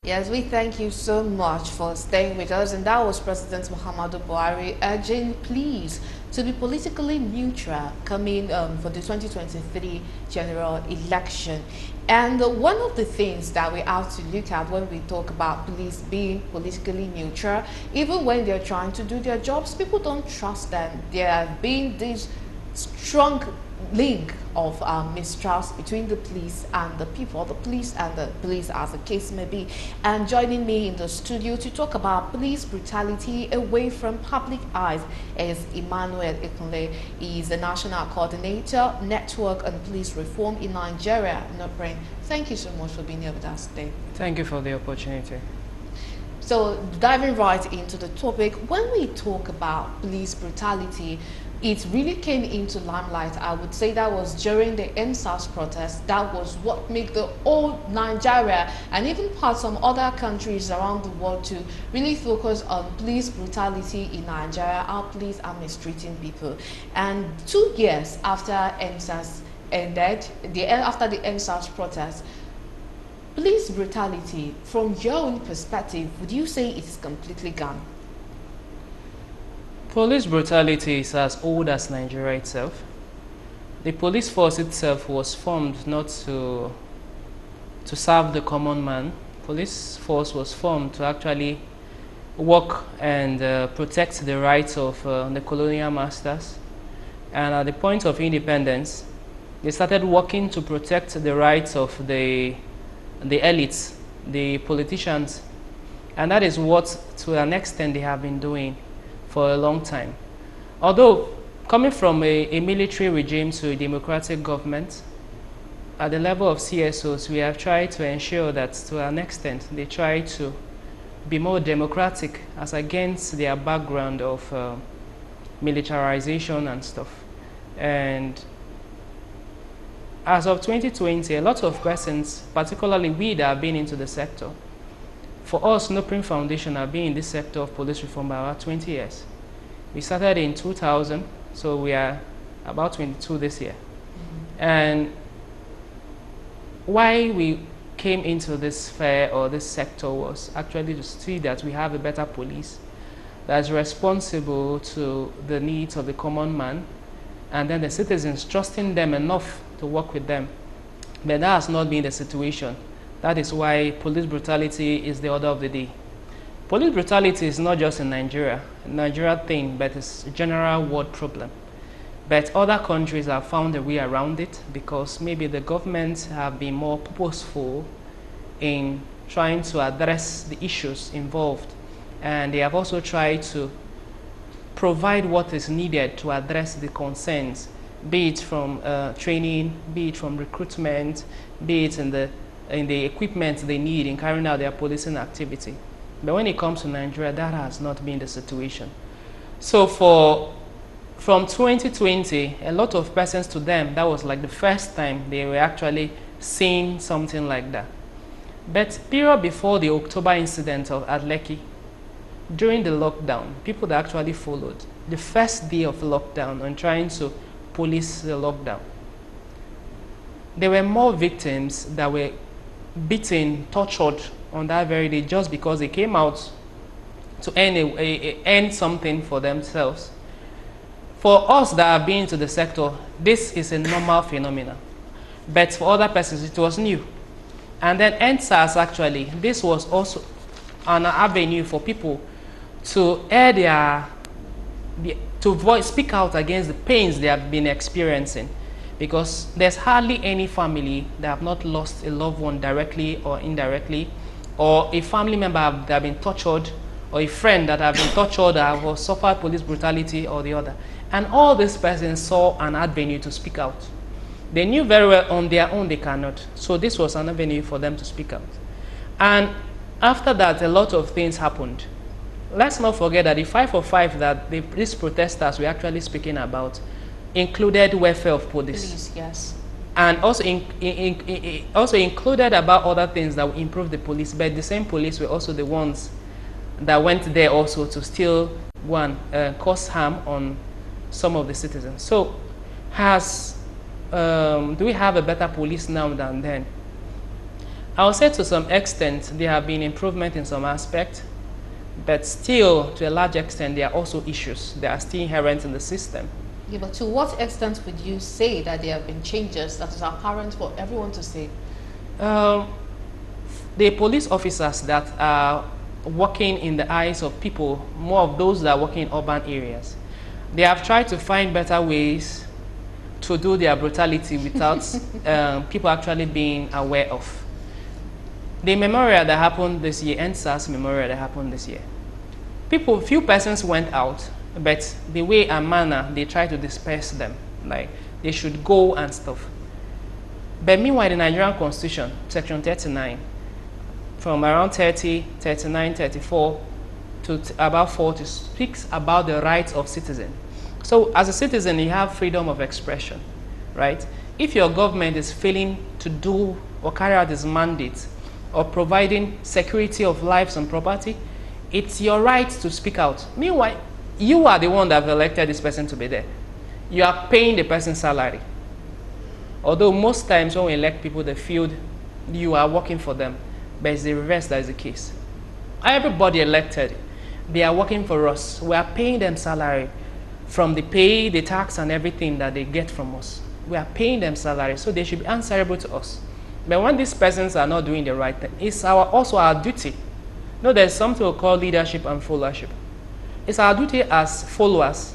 Yes, we thank you so much for staying with us. And that was President Muhammadu Buhari urging, please, to be politically neutral coming for the 2023 general election. And one of the things that we have to look at when we talk about police being politically neutral, even when they're trying to do their jobs, people don't trust them. There have been this strong link of mistrust between the police and the people, the police and the police as the case may be. And joining me in the studio to talk about police brutality away from public eyes is Emmanuel Ikunle. He is the National Coordinator, Network and Police Reform in Nigeria. Thank you so much for being here with us today. Thank you for the opportunity. So diving right into the topic, when we talk about police brutality, it really came into limelight. I would say that was during the NSAS protest. That was what made the whole Nigeria and even parts of other countries around the world to really focus on police brutality in Nigeria, how police are mistreating people. And 2 years after NSAS ended, after the NSAS protest, police brutality, from your own perspective, would you say it is completely gone? Police brutality is as old as Nigeria itself. The police force itself was formed not to serve the common man. Police force was formed to actually work and protect the rights of the colonial masters. And at the point of independence, they started working to protect the rights of the elites, the politicians. And that is what, to an extent, they have been doing for a long time. Although coming from a military regime to a democratic government, at the level of CSOs, we have tried to ensure that to an extent they try to be more democratic as against their background of militarization and stuff. And as of 2020, a lot of persons, particularly we that have been into the sector, for us, No Print Foundation have been in this sector of police reform by about 20 years. We started in 2000, so we are about 22 this year. And why we came into this sphere or this sector was actually to see that we have a better police that's responsible to the needs of the common man, and then the citizens trusting them enough to work with them. But that has not been the situation. That is why police brutality is the order of the day. Police brutality is not just a Nigeria thing, but it's a general world problem. But other countries have found a way around it because maybe the governments have been more purposeful in trying to address the issues involved. And they have also tried to provide what is needed to address the concerns, be it from training, be it from recruitment, be it in the equipment they need in carrying out their policing activity. But when it comes to Nigeria, that has not been the situation. So from 2020, a lot of persons, to them, that was like the first time they were actually seeing something like that. But period before the October incident at Lekki, during the lockdown, people that actually followed, the first day of lockdown and trying to police the lockdown, there were more victims that were beaten, tortured on that very day just because they came out to earn something for themselves. For us that have been into the sector, this is a normal phenomenon. But for other persons, it was new. And then NSAS, actually, this was also an avenue for people to air speak out against the pains they have been experiencing. Because there's hardly any family that have not lost a loved one directly or indirectly, or a family member that have been tortured, or a friend that have been tortured or have suffered police brutality or the other. And all these persons saw an avenue to speak out. They knew very well on their own they cannot. So this was an avenue for them to speak out. And after that, a lot of things happened. Let's not forget that the 5 for 5 that these protesters were actually speaking about included welfare of police. Yes. And also also included about other things that will improve the police, but the same police were also the ones that went there also to still cause harm on some of the citizens. So do we have a better police now than then? I would say to some extent there have been improvement in some aspect, but still to a large extent there are also issues that are still inherent in the system. Yeah, but to what extent would you say that there have been changes that is apparent for everyone to see? Um, the police officers that are working in the eyes of people, more of those that are working in urban areas, they have tried to find better ways to do their brutality without people actually being aware of. The memorial that happened this year, NSAS memorial that happened this year, few persons went out, but the way and manner they try to disperse them, like they should go and stuff. But meanwhile, the Nigerian Constitution, Section 39, from around 30, 39, 34 to about 40, speaks about the rights of citizens. So as a citizen, you have freedom of expression, right? If your government is failing to do or carry out its mandate of providing security of lives and property, it's your right to speak out. Meanwhile, you are the one that have elected this person to be there. You are paying the person's salary. Although most times when we elect people, they feel you are working for them, but it's the reverse that is the case. Everybody elected, they are working for us. We are paying them salary from the pay, the tax, and everything that they get from us. We are paying them salary, so they should be answerable to us. But when these persons are not doing the right thing, it's also our duty. No, there's something we call leadership and followership. It's our duty as followers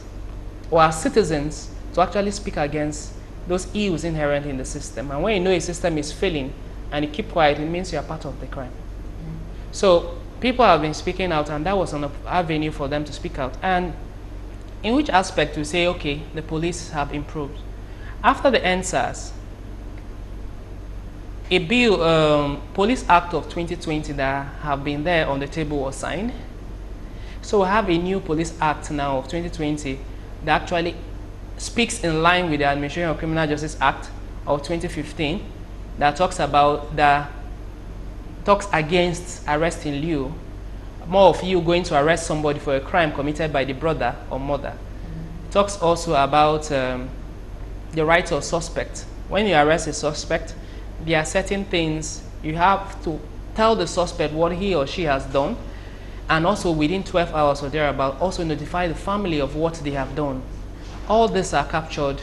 or as citizens to actually speak against those ills inherent in the system. And when you know a system is failing and you keep quiet, it means you are part of the crime. So people have been speaking out, and that was an avenue for them to speak out. And in which aspect we say, okay, the police have improved. After the NSAS, a bill, Police Act of 2020 that have been there on the table was signed. So we have a new Police Act now of 2020 that actually speaks in line with the Administration of Criminal Justice Act of 2015 that talks against arrest in lieu, more of you going to arrest somebody for a crime committed by the brother or mother. It talks also about the rights of suspect. When you arrest a suspect, there are certain things you have to tell the suspect what he or she has done, and also within 12 hours or thereabout, also notify the family of what they have done. All these are captured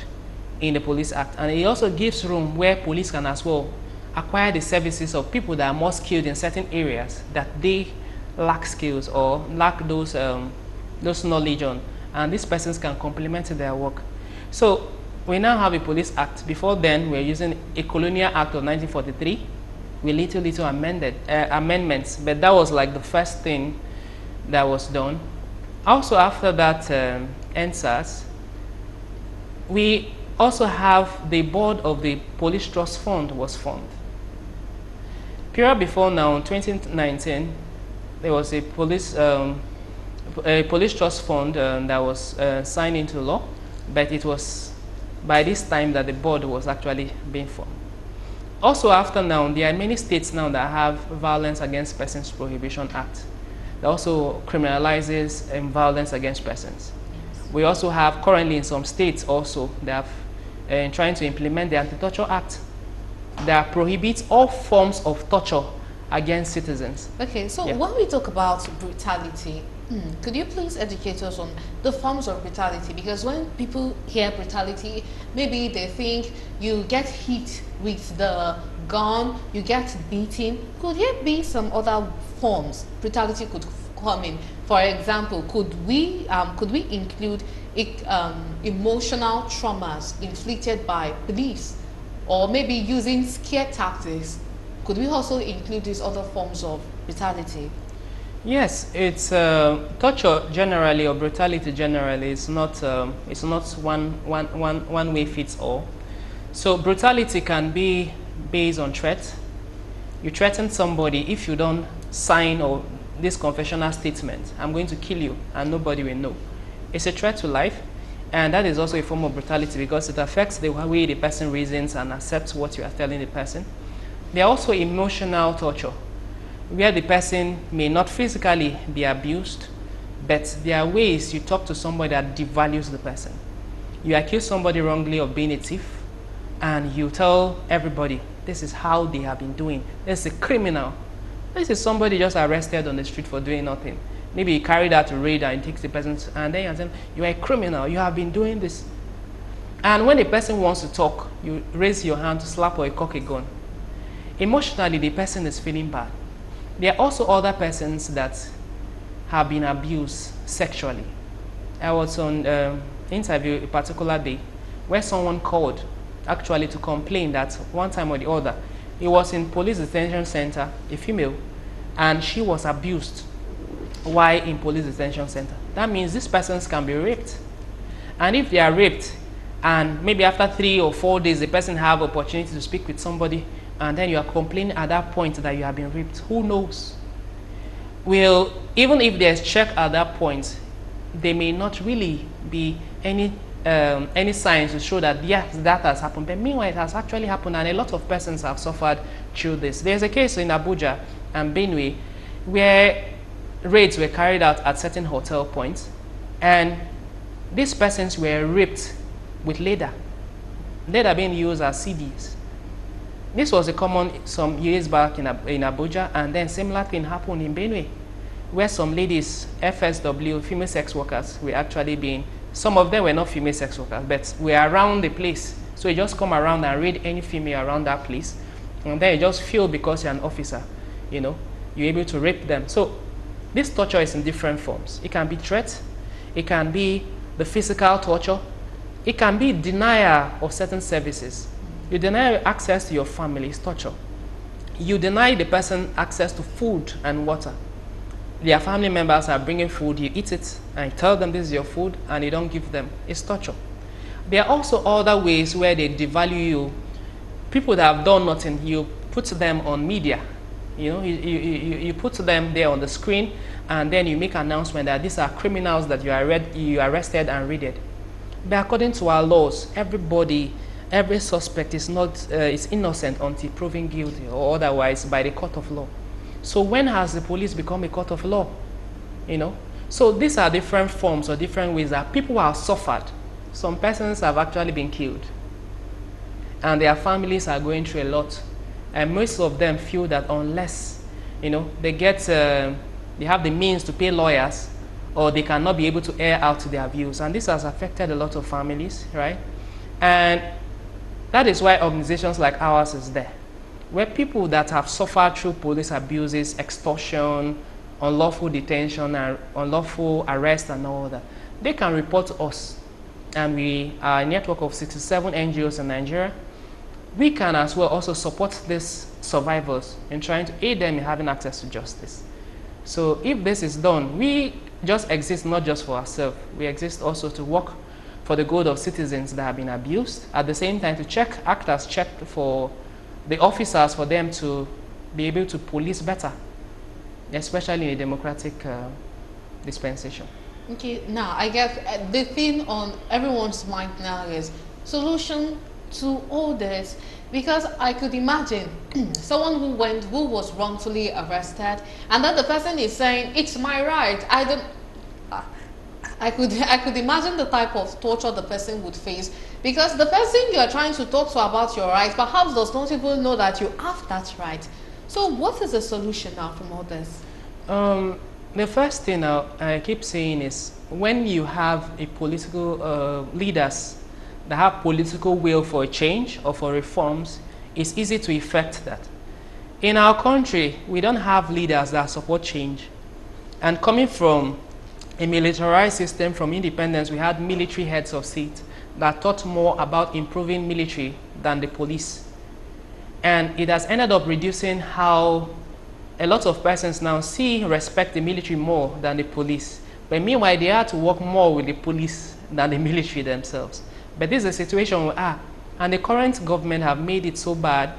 in the Police Act, and it also gives room where police can as well acquire the services of people that are more skilled in certain areas that they lack skills or lack those knowledge on, and these persons can complement their work. So we now have a Police Act. Before then, we were using a Colonial Act of 1943 with little amendments, but that was like the first thing that was done. Also after that NSAS, we also have the board of the Police Trust Fund was formed. Period before now, in 2019, there was a police trust fund that was signed into law, but it was by this time that the board was actually being formed. Also after now, there are many states now that have Violence Against Persons Prohibition Act that also criminalizes violence against persons. We also have currently in some states also that have trying to implement the Anti-Torture Act that prohibits all forms of torture against citizens. Okay, so yeah. When we talk about brutality, could you please educate us on the forms of brutality? Because when people hear brutality, maybe they think you get hit with the gun, you get beaten. Could there be some other forms brutality could come in? For example, could we include emotional traumas inflicted by police, or maybe using scare tactics? Could we also include these other forms of brutality? Yes, it's torture generally or brutality generally is not one way fits all. So brutality can be based on threat. You threaten somebody, if you don't sign or this confessional statement, I'm going to kill you, and nobody will know. It's a threat to life, and that is also a form of brutality because it affects the way the person reasons and accepts what you are telling the person. There are also emotional torture, where the person may not physically be abused, but there are ways you talk to somebody that devalues the person. You accuse somebody wrongly of being a thief, and you tell everybody, this is how they have been doing. This is a criminal. This is somebody just arrested on the street for doing nothing. Maybe he carried out a raid and takes the person, and then you're saying, you are a criminal, you have been doing this. And when a person wants to talk, you raise your hand to slap or cock a gun. Emotionally, the person is feeling bad. There are also other persons that have been abused sexually. I was on interview a particular day where someone called actually to complain that one time or the other, he was in police detention center, a female, and she was abused while in police detention center. That means these persons can be raped. And if they are raped, and maybe after 3 or 4 days, the person have opportunity to speak with somebody, and then you are complaining at that point that you have been raped, who knows? Well, even if there's check at that point, there may not really be any signs to show that yes, that has happened. But meanwhile, it has actually happened, and a lot of persons have suffered through this. There's a case in Abuja and Benue where raids were carried out at certain hotel points, and these persons were raped with leather being used as CDs. This was a common some years back in Abuja, and then similar thing happened in Benue, where some ladies, FSW, female sex workers, were actually being, some of them were not female sex workers, but were around the place. So you just come around and raid any female around that place, and then you just feel because you're an officer, you know, you're able to rape them. So this torture is in different forms. It can be threat, it can be the physical torture, it can be denial of certain services. You deny access to your family, it's torture. You deny the person access to food and water. Their family members are bringing food, you eat it, and you tell them this is your food, and you don't give them. It's torture. There are also other ways where they devalue you. People that have done nothing, you put them on media. You know, you put them there on the screen, and then you make an announcement that these are criminals that you arrested and raided. But according to our laws, every suspect is innocent until proven guilty or otherwise by the court of law. So when has the police become a court of law? You know, so these are different forms or different ways that people have suffered. Some persons have actually been killed, and their families are going through a lot. And most of them feel that unless, you know, they have the means to pay lawyers, or they cannot be able to air out their views. And this has affected a lot of families, right? And that is why organizations like ours is there, where people that have suffered through police abuses, extortion, unlawful detention, and unlawful arrest and all that, they can report to us. And we are a network of 67 NGOs in Nigeria. We can as well also support these survivors in trying to aid them in having access to justice. So if this is done, we just exist not just for ourselves, we exist also to work for the good of citizens that have been abused, at the same time to act as check for the officers, for them to be able to police better, especially in a democratic dispensation. Okay, now I guess the thing on everyone's mind now is solution to all this, because I could imagine someone who was wrongfully arrested, and then the person is saying it's my right. I could imagine the type of torture the person would face, because the person you are trying to talk to about your rights perhaps does not even know that you have that right. So what is the solution now from all this? The first thing I keep saying is, when you have a political leaders that have political will for a change or for reforms, it's easy to effect that. In our country, we don't have leaders that support change. And coming from a militarized system from independence, we had military heads of state that thought more about improving military than the police. And it has ended up reducing how a lot of persons now respect the military more than the police. But meanwhile, they have to work more with the police than the military themselves. But this is a situation we are. And the current government have made it so bad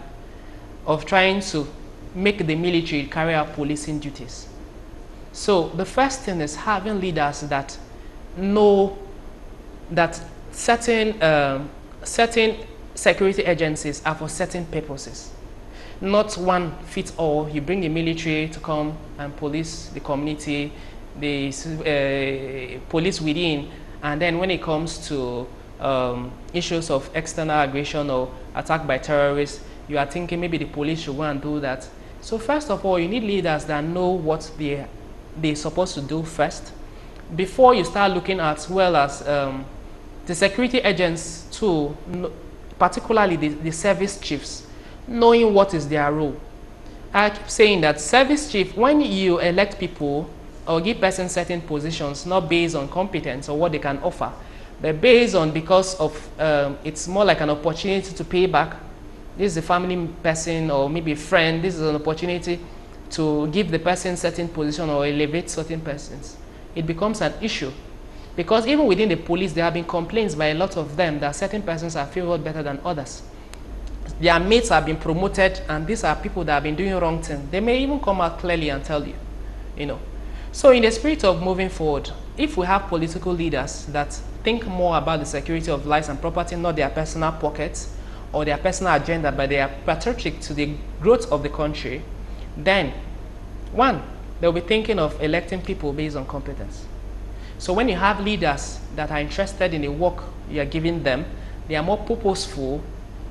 of trying to make the military carry out policing duties. So the first thing is having leaders that know that certain security agencies are for certain purposes. Not one fits all. You bring the military to come and police the community, the police within, and then when it comes to issues of external aggression or attack by terrorists, you are thinking maybe the police should go and do that. So first of all, you need leaders that know what they're supposed to do first, before you start looking at, well, as the security agents too, particularly the service chiefs, knowing what is their role. I keep saying that service chief, when you elect people or give persons certain positions, not based on competence or what they can offer, but based on, because of it's more like an opportunity to pay back. This is a family person or maybe a friend. This is an opportunity to give the person certain position or elevate certain persons. It becomes an issue, because even within the police, there have been complaints by a lot of them that certain persons are favored better than others. Their mates have been promoted, and these are people that have been doing wrong things. They may even come out clearly and tell you, you know. So in the spirit of moving forward, if we have political leaders that think more about the security of lives and property, not their personal pockets or their personal agenda, but they are patriotic to the growth of the country, then one, they'll be thinking of electing people based on competence. So when you have leaders that are interested in the work you are giving them, they are more purposeful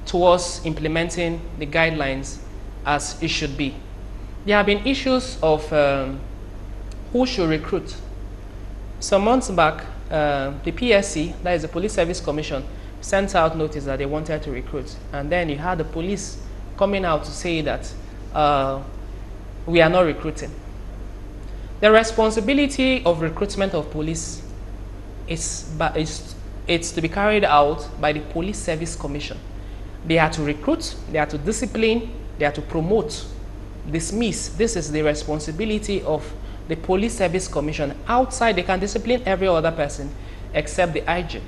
towards implementing the guidelines as it should be. There have been issues of who should recruit. Some months back, the PSC, that is the Police Service Commission, sent out notice that they wanted to recruit. And then you had the police coming out to say that we are not recruiting. The responsibility of recruitment of police it's to be carried out by the Police Service Commission. They are to recruit, they are to discipline, they are to promote, dismiss. This is the responsibility of the Police Service Commission. Outside, they can discipline every other person except the IG.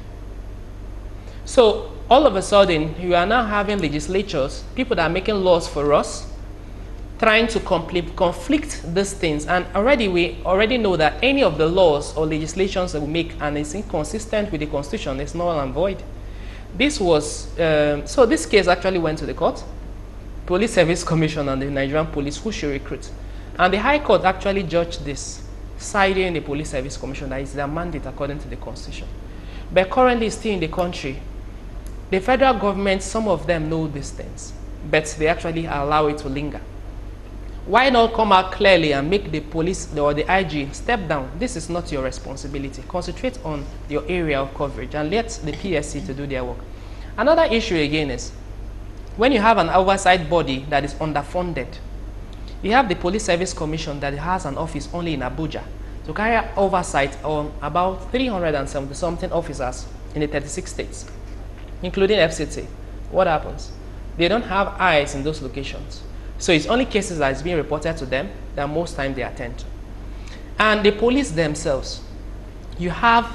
So all of a sudden, you are now having legislatures, people that are making laws for us, trying to conflict these things. And we already know that any of the laws or legislations that we make and is inconsistent with the Constitution is null and void. This was, so this case actually went to the court, Police Service Commission and the Nigerian police, who should recruit. And the High Court actually judged this, citing the Police Service Commission that is their mandate according to the Constitution. But currently still in the country, the federal government, some of them know these things, but they actually allow it to linger. Why not come out clearly and make the police or the IG step down? This is not your responsibility. Concentrate on your area of coverage and let the PSC to do their work. Another issue again is when you have an oversight body that is underfunded, you have the Police Service Commission that has an office only in Abuja to carry out oversight on about 370-something officers in the 36 states, including FCT. What happens? They don't have eyes in those locations. So it's only cases that is being reported to them that most times they attend to. And the police themselves, you have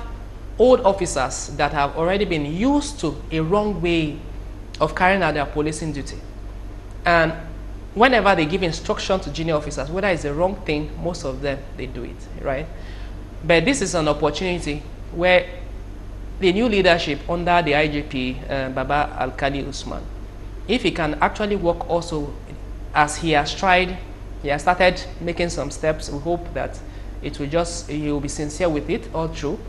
old officers that have already been used to a wrong way of carrying out their policing duty. And whenever they give instruction to junior officers, whether it's the wrong thing, most of them, they do it, right? But this is an opportunity where the new leadership under the IGP, Baba Alkali Usman, if he can actually work also as he has tried, he has started making some steps. We hope that it will he will be sincere with it all through,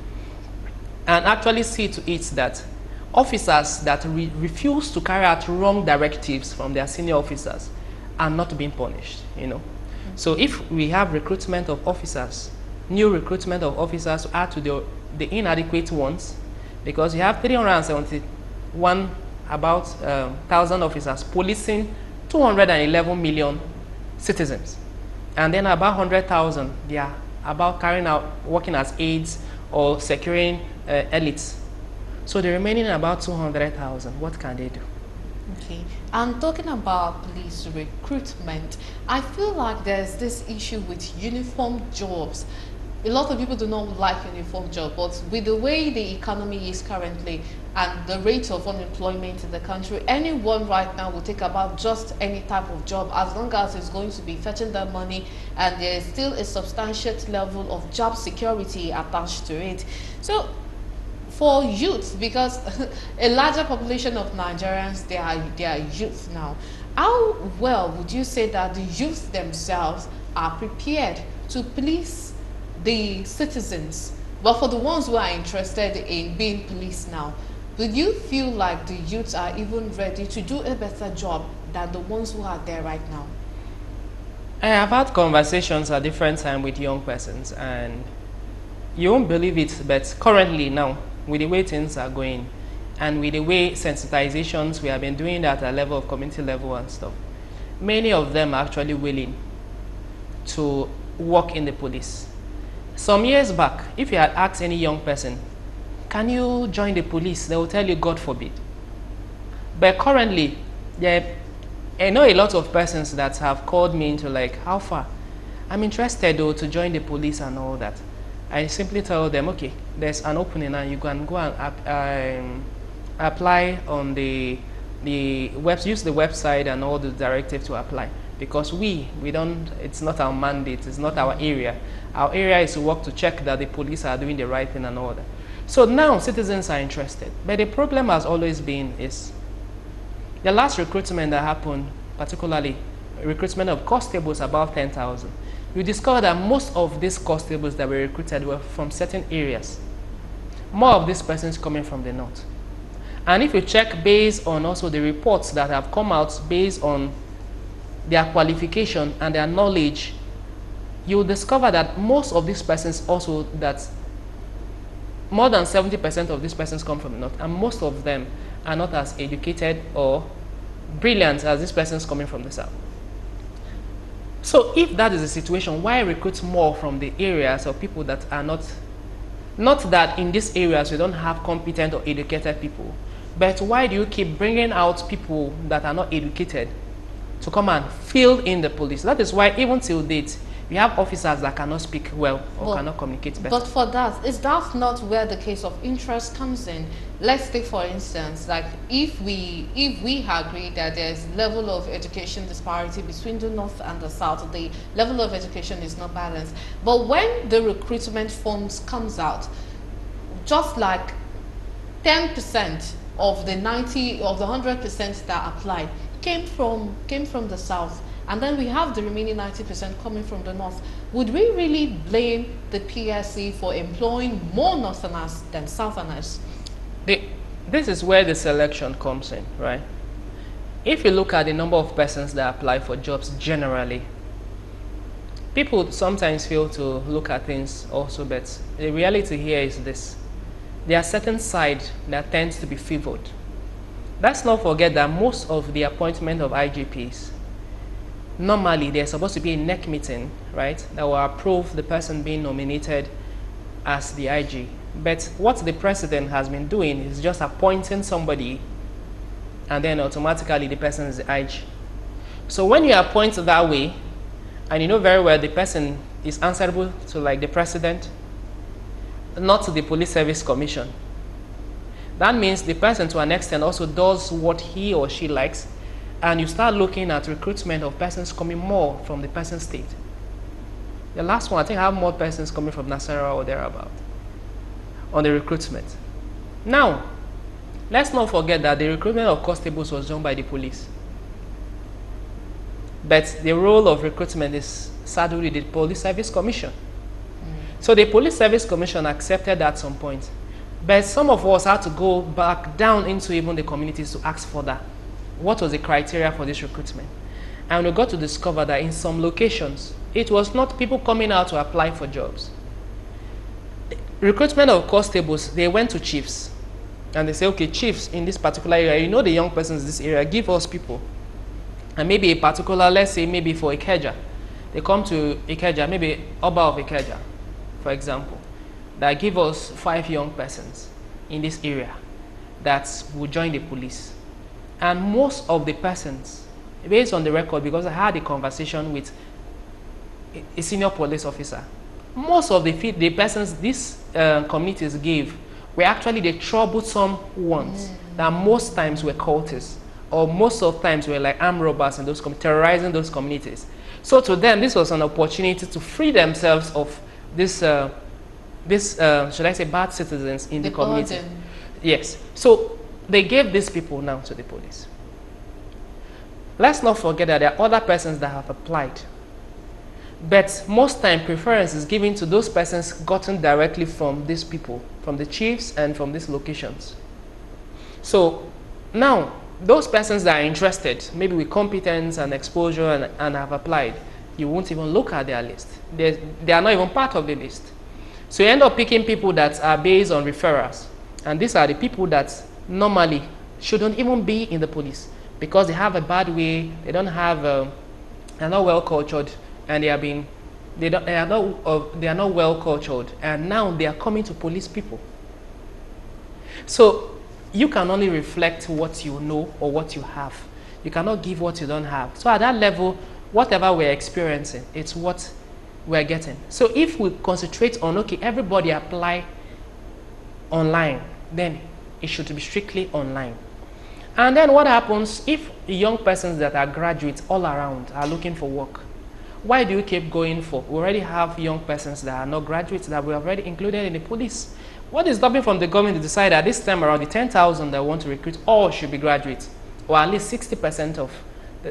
and actually see to it that officers that refuse to carry out wrong directives from their senior officers are not being punished, you know. So if we have recruitment of officers, new recruitment of officers to add to the inadequate ones, because you have 371 about 1,000 officers policing 211 million citizens, and then about 100,000 they are about carrying out working as aides or securing elites. So the remaining about 200,000, what can they do? Okay, and talking about police recruitment, I feel like there's this issue with uniform jobs. A lot of people do not like uniform jobs, but with the way the economy is currently and the rate of unemployment in the country, anyone right now will take about just any type of job as long as it's going to be fetching that money and there's still a substantial level of job security attached to it. So for youth, because a larger population of Nigerians, they are youth now, how well would you say that the youth themselves are prepared to police the citizens? But for the ones who are interested in being policed now, do you feel like the youths are even ready to do a better job than the ones who are there right now? I have had conversations at different times with young persons, and you won't believe it, but currently now, with the way things are going, and with the way sensitizations, we have been doing that at level of community level and stuff, many of them are actually willing to work in the police. Some years back, if you had asked any young person, can you join the police? They will tell you, God forbid. But currently, I know a lot of persons that have called me into like, how far? I'm interested though to join the police and all that. I simply tell them, okay, there's an opening and you can go and apply on use the website and all the directive to apply. Because we don't, it's not our mandate, it's not our area. Our area is to work to check that the police are doing the right thing and all that. So now citizens are interested. But the problem has always been is the last recruitment that happened, particularly recruitment of constables, about 10,000. You discover that most of these constables that were recruited were from certain areas. More of these persons coming from the north. And if you check based on also the reports that have come out based on their qualification and their knowledge, you'll discover that most of these persons also, that more than 70% of these persons come from the north, and most of them are not as educated or brilliant as these persons coming from the south. So if that is the situation, why recruit more from the areas of people that are not that in these areas we don't have competent or educated people, but why do you keep bringing out people that are not educated to come and fill in the police? That is why even till date, we have officers that cannot speak well or cannot communicate better. But for that, is that not where the case of interest comes in? Let's take for instance, like if we agree that there's level of education disparity between the north and the south, the level of education is not balanced. But when the recruitment forms comes out, just like 10% of the 100% that applied came from the south, and then we have the remaining 90% coming from the north, would we really blame the PSC for employing more northerners than southerners? This is where the selection comes in, right? If you look at the number of persons that apply for jobs generally, people sometimes fail to look at things also, but the reality here is this. There are certain sides that tends to be favored. Let's not forget that most of the appointment of IGPs, normally there's supposed to be a NEC meeting, right, that will approve the person being nominated as the IG. But what the president has been doing is just appointing somebody and then automatically the person is the IG. So when you appoint that way, and you know very well the person is answerable to like the president, not to the Police Service Commission, that means the person to an extent also does what he or she likes, and you start looking at recruitment of persons coming more from the person state. The last one, I think I have more persons coming from Nasarawa or thereabout on the recruitment. Now, let's not forget that the recruitment of constables was done by the police. But the role of recruitment is saddled with the Police Service Commission. So the Police Service Commission accepted that at some point. But some of us had to go back down into even the communities to ask for that. What was the criteria for this recruitment? And we got to discover that in some locations, it was not people coming out to apply for jobs. Recruitment of constables, they went to chiefs. And they say, okay, chiefs in this particular area, you know the young persons in this area, give us people. And maybe a particular, let's say maybe for Ikeja. They come to Ikeja, maybe Oba of Ikeja, for example, that give us 5 young persons in this area that will join the police. And most of the persons, based on the record, because I had a conversation with a senior police officer, most of the persons these communities gave were actually the troublesome ones that most times were cultists, or most of times were like armed robbers in those terrorizing those communities. So to them, this was an opportunity to free themselves of this, should I say, bad citizens in the community. Burden. Yes. So they gave these people now to the police. Let's not forget that there are other persons that have applied. But most time preference is given to those persons gotten directly from these people, from the chiefs and from these locations. So now those persons that are interested, maybe with competence and exposure and have applied, you won't even look at their list. They are not even part of the list. So you end up picking people that are based on referrals. And these are the people that normally shouldn't even be in the police because they have a bad way, they don't have, they're not well cultured, and they are not well cultured, and now they are coming to police people. So you can only reflect what you know or what you have. You cannot give what you don't have. So at that level, whatever we're experiencing, it's what we're getting. So if we concentrate on, okay, everybody apply online, then it should be strictly online. And then what happens if young persons that are graduates all around are looking for work? Why do you keep going for? We already have young persons that are not graduates that we have already included in the police. What is stopping from the government to decide that this time around the 10,000 that want to recruit all should be graduates, or at least 60% of,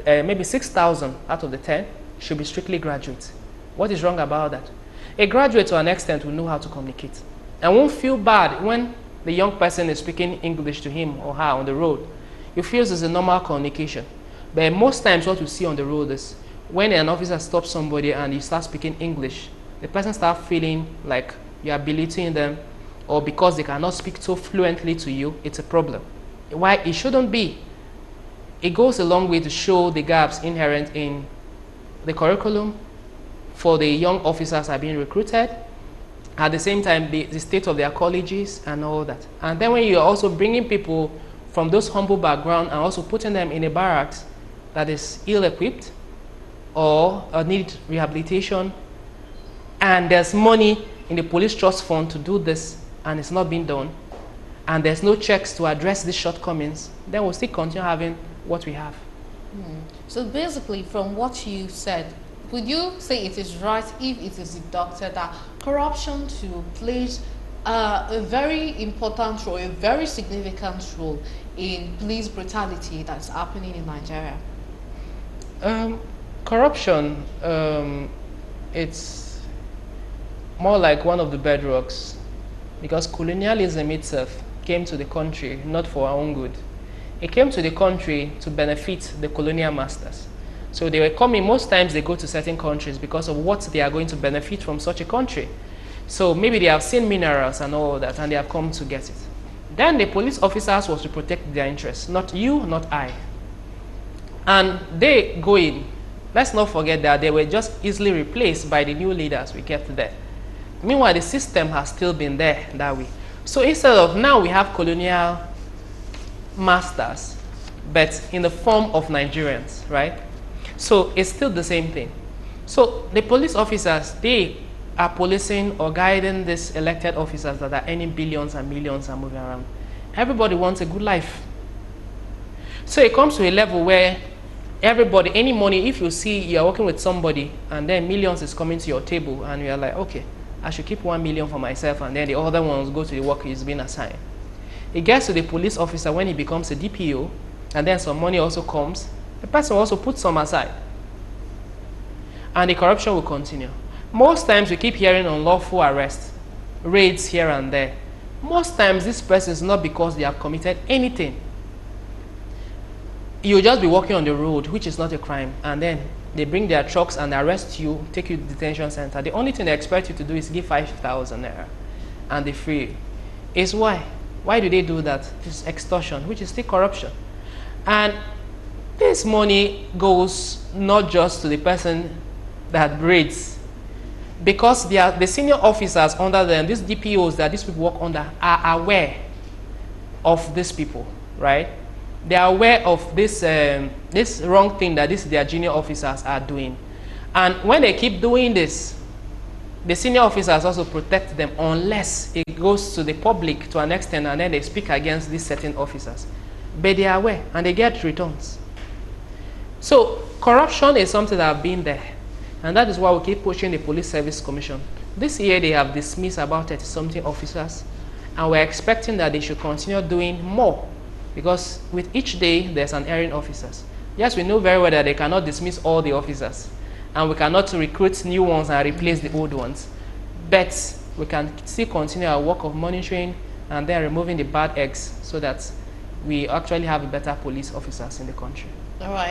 maybe 6,000 out of the 10 should be strictly graduates? What is wrong about that? A graduate to an extent will know how to communicate and won't feel bad when the young person is speaking English to him or her on the road. You feel it's a normal communication. But most times what you see on the road is when an officer stops somebody and you start speaking English, the person starts feeling like you are belittling them, or because they cannot speak so fluently to you, it's a problem. Why? It shouldn't be. It goes a long way to show the gaps inherent in the curriculum for the young officers that are being recruited, at the same time the state of their colleges and all that. And then when you're also bringing people from those humble backgrounds and also putting them in a barracks that is ill-equipped or need rehabilitation, and there's money in the police trust fund to do this, and it's not being done, and there's no checks to address these shortcomings, then we'll still continue having what we have. So basically, from what you said, would you say it is right if it is deducted that corruption to plays a very important role, a very significant role in police brutality that's happening in Nigeria? Corruption, it's more like one of the bedrocks, because colonialism itself came to the country not for our own good. It came to the country to benefit the colonial masters. So they were coming, most times they go to certain countries because of what they are going to benefit from such a country. So maybe they have seen minerals and all that, and they have come to get it. Then the police officers was to protect their interests, not you, not I. And they go in. Let's not forget that they were just easily replaced by the new leaders we kept there. Meanwhile, the system has still been there that way. So instead of now we have colonial masters, but in the form of Nigerians, right? So it's still the same thing. So the police officers, they are policing or guiding these elected officers that are earning billions and millions and moving around. Everybody wants a good life. So it comes to a level where everybody, any money, if you see you're working with somebody and then millions is coming to your table and you're like, okay, I should keep 1 million for myself, and then the other ones go to the work he's been assigned. It gets to the police officer when he becomes a DPO, and then some money also comes, the person will also put some aside. And the corruption will continue. Most times we keep hearing unlawful arrests, raids here and there. Most times this person is not because they have committed anything. You'll just be walking on the road, which is not a crime, and then they bring their trucks and arrest you, take you to the detention center. The only thing they expect you to do is give 5,000 naira, and they free you. Is why? Why do they do that? It's extortion, which is still corruption. And this money goes not just to the person that braids, because the senior officers under them, these DPOs that these people work under, are aware of these people, right? They are aware of this, this wrong thing that their junior officers are doing. And when they keep doing this, the senior officers also protect them unless it goes to the public to an extent and then they speak against these certain officers. But they are aware and they get returns. So corruption is something that has been there. And that is why we keep pushing the Police Service Commission. This year they have dismissed about 30-something officers, and we're expecting that they should continue doing more, because with each day there's an erring officers. Yes, we know very well that they cannot dismiss all the officers, and we cannot recruit new ones and replace the old ones. But we can still continue our work of monitoring and then removing the bad eggs so that we actually have better police officers in the country. All right.